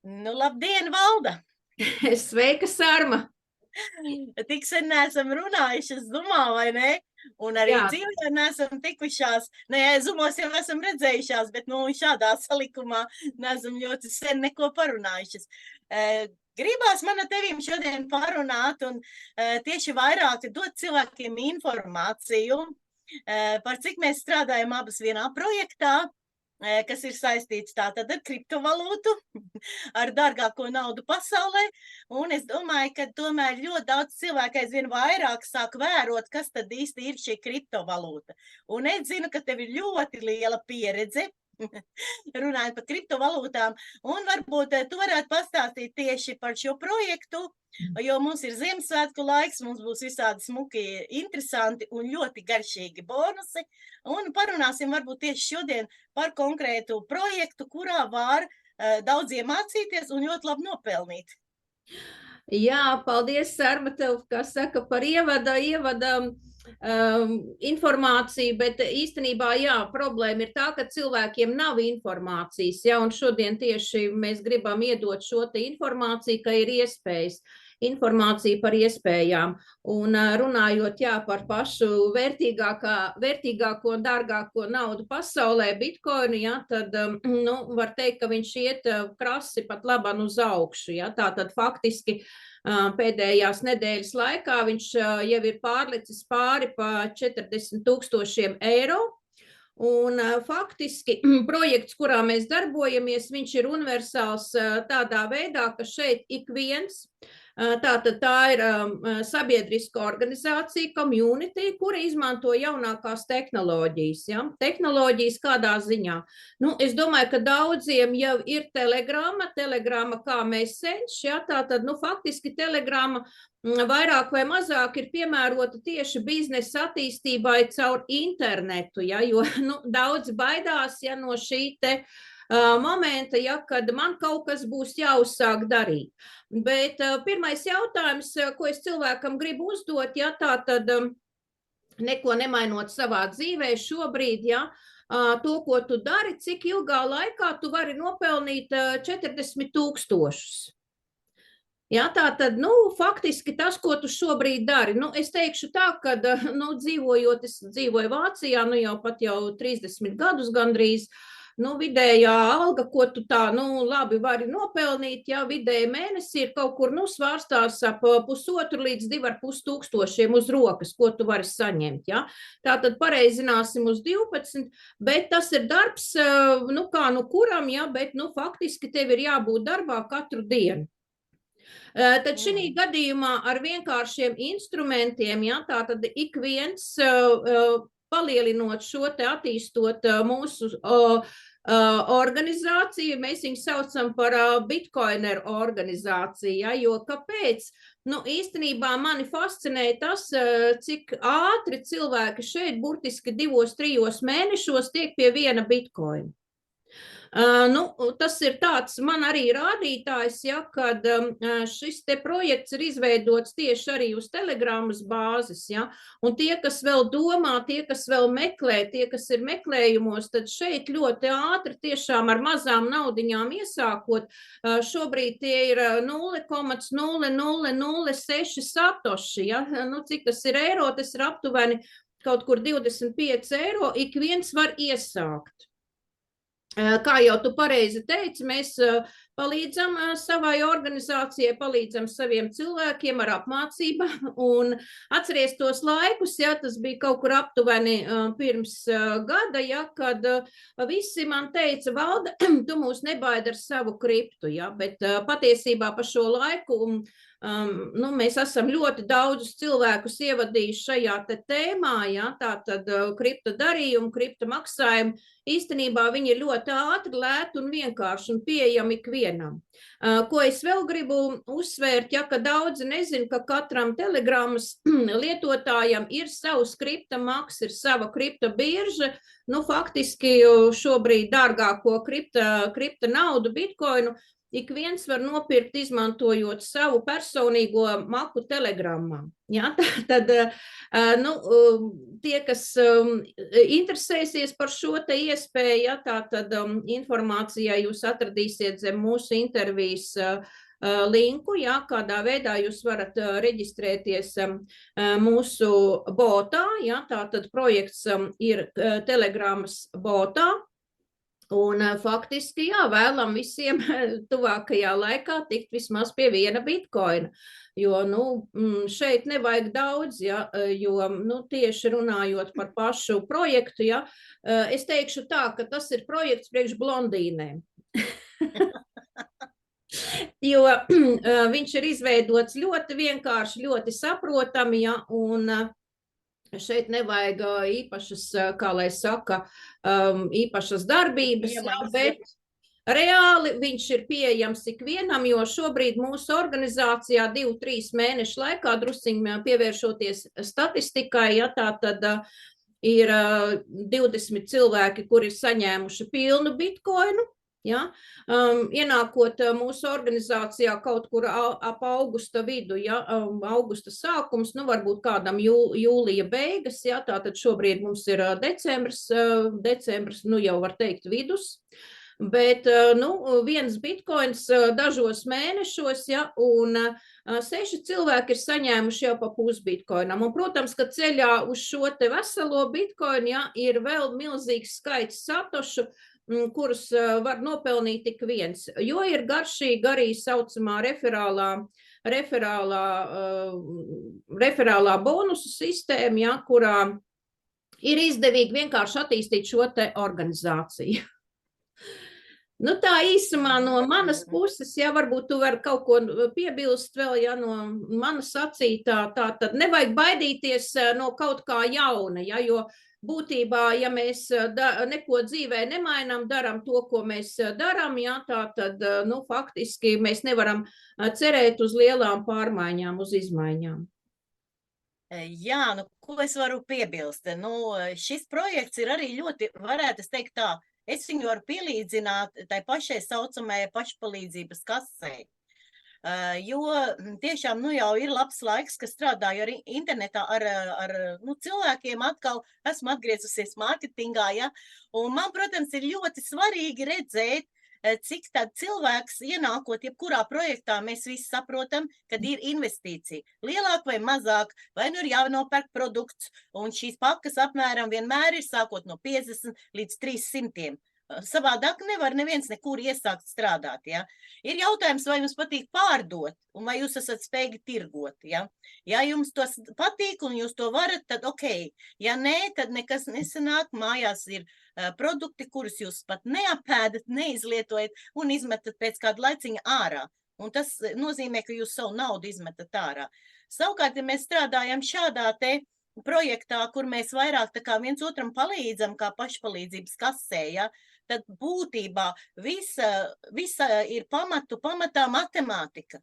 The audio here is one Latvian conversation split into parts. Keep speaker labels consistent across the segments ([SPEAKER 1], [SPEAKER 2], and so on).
[SPEAKER 1] Nu, labdien, Valda!
[SPEAKER 2] Sveika, Sarma!
[SPEAKER 1] Tik sen neesam runājuši, es domāju, vai ne? Un arī
[SPEAKER 2] Jā,
[SPEAKER 1] dzīvē neesam tikušās. Nē, zumos jau esam redzējušās, bet nu, šādā salikumā neesam ļoti sen neko parunājušas. Gribās man ar tevīm šodien parunāt un tieši vairāk dot cilvēkiem informāciju, par cik mēs strādājam abas vienā projektā, kas ir saistīts tātad ar kriptovalūtu, ar dārgāko naudu pasaulē. Un es domāju, ka tomēr ļoti daudz cilvēku aizvien vairāk sāk vērot, kas tad īsti ir šī kriptovalūta. Un es zinu, ka tev ir ļoti liela pieredze runājot par kriptovalūtām, un varbūt tu varētu pastāstīt tieši par šo projektu, jo mums ir Ziemassvētku laiks, mums būs visādi smuki, interesanti un ļoti garšīgi bonusi, un parunāsim varbūt tieši šodien par konkrētu projektu, kurā var daudz iemācīties un ļoti labi nopelnīt.
[SPEAKER 2] jā, paldies, Sarma, tev, kas saka par ievada informāciju, bet īstenībā, jā, problēma ir tā, ka cilvēkiem nav informācijas, ja, un šodien tieši mēs gribam iedot šo te informāciju, ka ir iespējas. Informācija par iespējām. Un runājot, jā, par pašu vērtīgāko un dārgāko naudu pasaulē, bitkoinu, jā, tad, nu, var teikt, ka viņš iet krasi pat labam uz augšu, jā, tātad faktiski pēdējās nedēļas laikā viņš jau ir pārlicis pāri pa 40 000 eiro. Un faktiski projekts, kurā mēs darbojamies, viņš ir universāls tādā veidā, ka šeit ik viens, tātad tā ir sabiedriska organizācija, community, kura izmanto jaunākās tehnoloģijas. Ja? Tehnoloģijas kādā ziņā? Nu, es domāju, ka daudziem jau ir telegrama kā messenger, ja? Tātad, nu, faktiski telegrama vairāk vai mazāk ir piemērota tieši biznesa attīstībai caur internetu, ja? Jo nu, daudz baidās ja, no šī te momenta, ja, kad man kaut kas būs jāuzsāk darīt. Bet pirmais jautājums, ko es cilvēkam gribu uzdot, ja, tā tad neko nemainot savā dzīvē šobrīd, ja, to, ko tu dari, cik ilgā laikā tu vari nopelnīt 40 000. Ja, tā tad, nu, faktiski tas, ko tu šobrīd dari, nu, es teikšu tā, ka, nu, es dzīvoju Vācijā, nu, jau 30 gadus gandrīz, nu, vidējā alga, ko tu tā, nu, labi vari nopelnīt, ja vidēji mēnesī ir kaut kur, nu, svārstās ap 1,5 līdz 2,5 tūkstošiem uz rokas, ko tu vari saņemt, ja. Tātad pareizināsim uz 12, bet tas ir darbs, nu, kā nu kuram, ja, bet, nu, faktiski tev ir jābūt darbā katru dienu. Tad šī gadījumā ar vienkāršiem instrumentiem, ja, tātad ik viens palielinot šo te attīstot mūsu organizāciju, mēs viņu saucam par bitcoiner organizāciju, ja, jo kāpēc? Nu, īstenībā mani fascinēja tas, cik ātri cilvēki šeit burtiski 2-3 mēnešos tiek pie viena bitcoina. Nu, tas ir tāds man arī rādītājs, ja, kad šis te projekts ir izveidots tieši arī uz telegrammas bāzes, ja, un tie, kas vēl domā, tie, kas vēl meklē, tie, kas ir meklējumos, tad šeit ļoti ātri tiešām ar mazām naudiņām iesākot, šobrīd tie ir 0,0006 satoši, ja, nu, cik tas ir eiro, tas ir aptuveni kaut kur 25 eiro, ik viens var iesākt. Kā jau tu pareizi teici, mēs palīdzam savai organizācijai, palīdzam saviem cilvēkiem ar apmācībām un atceries tos laikus, ja tas bija kaut kur aptuveni pirms gada, ja, kad visi man teica, Valda, tu mūs nebaidi ar savu kriptu, ja, bet patiesībā pa šo laiku nu, mēs esam ļoti daudzus cilvēkus ievadījuši šajā te tēmā, ja, tātad kripta darījumu, kripta maksājumu, īstenībā viņi ir ļoti ātri, lēti un vienkārši un pieejami ikvienam. Ko es vēl gribu uzsvērt, ja, ka daudzi nezin, ka katram telegrammas lietotājam ir savs kripta maks, ir sava kripta birža, nu faktiski šobrīd dārgāko kripta naudu, bitcoinu, ik viens var nopirkt, izmantojot savu personīgo maku telegramā. Ja? Tad nu, tie, kas interesēsies par šo te iespēju, ja, tā tad informācijā jūs atradīsiet zem mūsu intervijas linku, ja, kādā veidā jūs varat reģistrēties mūsu botā, ja, tātad projekts ir Telegramas botā, un faktiski, jā, vēlam visiem tuvākajā laikā tikt vismaz pie viena bitkoina, jo, nu, šeit nevajag daudz, ja, jo, nu, tieši runājot par pašu projektu, ja, es teikšu tā, ka tas ir projekts priekš blondīnēm. Jo viņš ir izveidots ļoti vienkārši, ļoti saprotami, ja, un šeit nevajag īpašas, kā lai saka, īpašas darbības, ja, bet reāli viņš ir pieejams ikvienam, jo šobrīd mūsu organizācijā 2-3 mēnešu laikā drusciņi pievēršoties statistikai, ja, tā tad ir 20 cilvēki, kuri ir saņēmuši pilnu bitkoinu. Ja? Ienākot mūsu organizācijā kaut kur ap augusta vidu, ja? Augusta sākums, nu varbūt kādam jūlija beigas, ja? Tātad šobrīd mums ir decembris, nu jau var teikt vidus, bet nu, viens bitkoins dažos mēnešos, ja? Un 6 cilvēki ir saņēmuši jau pa pusbitkoinam. Un, protams, ka ceļā uz šo te veselo bitkoinu, ja, ir vēl milzīgs skaits satošu, kurus var nopelnīt tik viens, jo ir garšīgi arī saucamā referālā bonusu sistēma, ja, kurā ir izdevīgi vienkārši attīstīt šo te organizāciju. Nu tā īsumā no manas puses, ja varbūt tu vari kaut ko piebilst vēl, ja no manas sacītā, tā tad nevajag baidīties no kaut kā jauna, ja, jo būtībā, ja mēs neko dzīvē nemainām, daram to, ko mēs daram, ja, tā tad, nu, faktiski mēs nevaram cerēt uz lielām pārmaiņām, uz izmaiņām.
[SPEAKER 1] Jā, nu, ko es varu piebilst? Nu, šis projekts ir arī ļoti, varētu es teikt tā, es viņu varu pielīdzināt tai pašai saucamajai pašpalīdzības kasei. Jo tiešām nu, jau ir labs laiks, ka strādāju arī internetā ar nu, cilvēkiem, atkal esmu atgriezusies mārketingā, ja? Un man, protams, ir ļoti svarīgi redzēt, cik tad cilvēks ienākot jebkurā projektā, mēs visi saprotam, kad ir investīcija. Lielāk vai mazāk, vai nu ir jānopērk produkts, un šīs pakas apmēram vienmēr ir sākot no 50 līdz 300. Savādāk nevar neviens nekur iesākt strādāt, ja. Ir jautājums, vai jums patīk pārdot, un vai jūs esat spējīgi tirgot, ja. Ja jums tos patīk, un jūs to varat, tad ok. Ja nē, tad nekas nesanāk, mājās ir produkti, kurus jūs pat neapēdat, neizlietojat, un izmetat pēc kāda laiciņa ārā. Un tas nozīmē, ka jūs savu naudu izmetat ārā. Savukārt, ja mēs strādājam šādā te projektā, kur mēs vairāk tā kā viens otram palīdzam, kā pašpalīdzības kasē, ja, tad būtībā visa ir pamatā matemātika.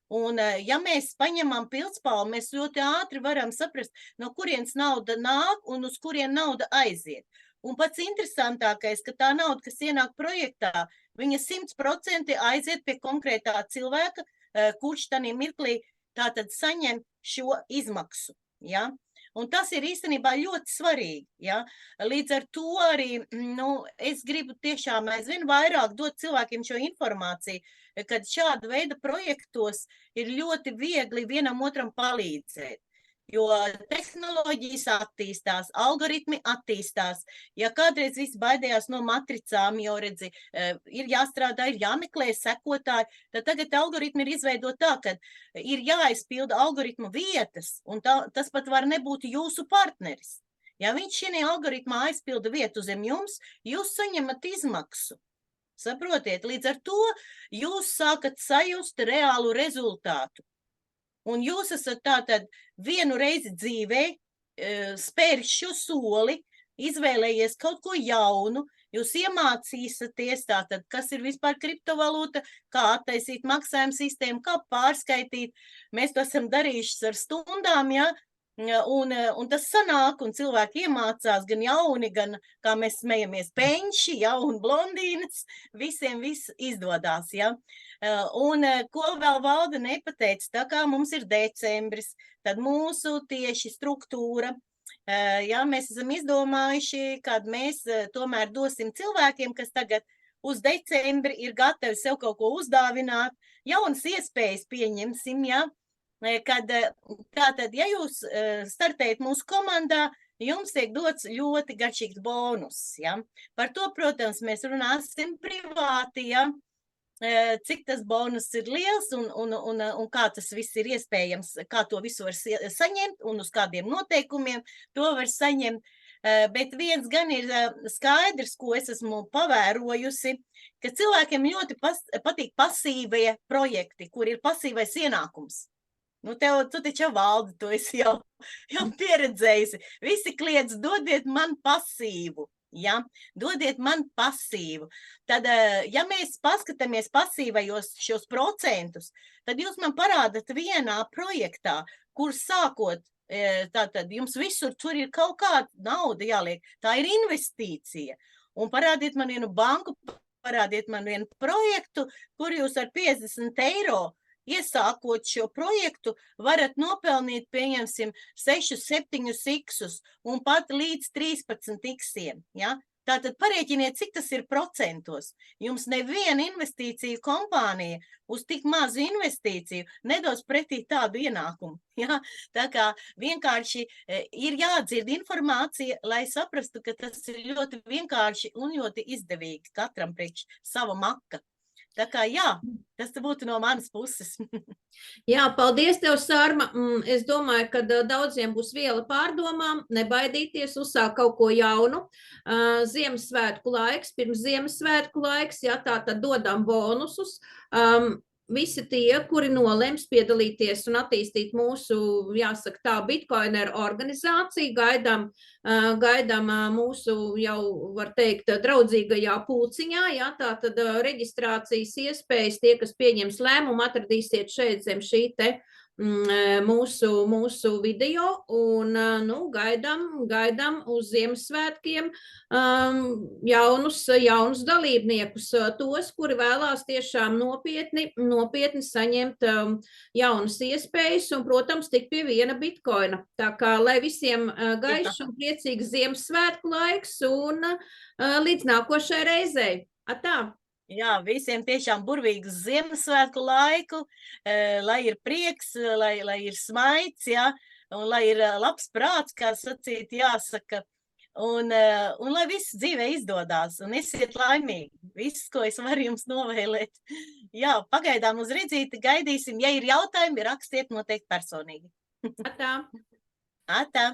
[SPEAKER 1] Un ja mēs paņemam pildspalvu, mēs ļoti ātri varam saprast, no kurienes nauda nāk un uz kurien nauda aiziet. Un pats interesantākais, ka tā nauda, kas ienāk projektā, viņa 100% aiziet pie konkrētā cilvēka, kurš tanī mirklī tātad saņem šo izmaksu, ja. Un tas ir īstenībā ļoti svarīgi, ja? Līdz ar to arī, nu, es gribu tiešām aizvien vairāk dot cilvēkiem šo informāciju, kad šāda veida projektos ir ļoti viegli vienam otram palīdzēt. Jo tehnoloģijas attīstās, algoritmi attīstās. Ja kādreiz visi baidījās no matricām, jo redzi, ir jāstrādā, ir jāmeklē sekotāji, tad tagad algoritmi ir izveidot tā, ka ir jāizpilda algoritmu vietas, un tas pat var nebūt jūsu partneris. Ja viņš šī algoritmā aizpilda vietu zem jums, jūs saņemat izmaksu. Saprotiet, līdz ar to jūs sākat sajust reālu rezultātu. Un jūs esat tātad vienu reizi dzīvē spēris šo soli, izvēlējies kaut ko jaunu, jūs iemācīsieties tātad, kas ir vispār kriptovalūta, kā attaisīt maksājumu sistēmu, kā pārskaitīt. Mēs to esam darījuši ar stundām, ja, Un tas sanāk, un cilvēki iemācās gan jauni, gan, kā mēs smejamies, penši, ja, un blondīnas, visiem viss izdodās, ja. Un ko vēl valde nepateica, tā kā mums ir decembris, tad mūsu tieši struktūra, ja, mēs esam izdomājuši, kad mēs tomēr dosim cilvēkiem, kas tagad uz decembri ir gatavi sev kaut ko uzdāvināt, jaunas iespējas pieņemsim, ja, kad tātad, ja jūs startējat mūsu komandā, jums tiek dots ļoti garšīgs bonus, ja. Par to, protams, mēs runāsim privāti, ja, cik tas bonus ir liels un kā tas viss ir iespējams, kā to visu var saņemt un uz kādiem noteikumiem to var saņemt. Bet viens gan ir skaidrs, ko es esmu pavērojusi, ka cilvēkiem ļoti patīk pasīvie projekti, kur ir pasīvais ienākums. Nu, tu taču jau valdi, to esi jau pieredzējusi. Visi kliedz, dodiet man pasīvu, ja? Dodiet man pasīvu. Tad, ja mēs paskatāmies pasīvajos šos procentus, tad jūs man parādat vienā projektā, kur sākot, tātad jums visur tur ir kaut kāda nauda jāliek. Tā ir investīcija. Un parādiet man vienu banku, parādiet man vienu projektu, kur jūs ar 50 eiro iesākot šo projektu, varat nopelnīt, pieņemsim, 6-7 iksus un pat līdz 13 iksiem, ja? Tātad parēķiniet, cik tas ir procentos. Jums neviena investīcija kompānija uz tik mazu investīciju nedos pretī tādu ienākumu, ja? Tā kā vienkārši ir jādzird informācija, lai saprastu, ka tas ir ļoti vienkārši un ļoti izdevīgi katram priekš sava maka. Tā kā jā, tas būtu no manas puses.
[SPEAKER 2] Jā, paldies tev, Sārma. Es domāju, ka daudziem būs viela pārdomām, nebaidīties, uzsākt kaut ko jaunu. Ziemassvētku laiks, pirms Ziemassvētku laiks, jā, tā tad dodam bonusus. Visi tie, kuri nolems piedalīties un attīstīt mūsu, jāsaka tā, Bitcoiner organizāciju, gaidām mūsu jau, var teikt, draudzīgajā pulciņā, jā, tā tad reģistrācijas iespējas, tie, kas pieņems lēmumu, atradīsiet šeit zem šī te mūsu video un, nu, gaidām uz Ziemassvētkiem jaunus dalībniekus, tos, kuri vēlās tiešām nopietni saņemt jaunas iespējas un, protams, tik pie viena bitkoina. Tā kā, lai visiem gaišs un priecīgs Ziemassvētku laiks un līdz nākošai reizei. Atā!
[SPEAKER 1] Jā, visiem tiešām burvīgu Ziemassvētku laiku, lai ir prieks, lai ir smaids, jā, un lai ir labs prāts, kā sacīt, jāsaka, un lai viss dzīvē izdodās, un esiet laimīgi. Viss, ko es varu jums novēlēt. Jā, pagaidām uz redzīti, gaidīsim. Ja ir jautājumi, rakstiet noteikti personīgi.
[SPEAKER 2] Atā!
[SPEAKER 1] Atā!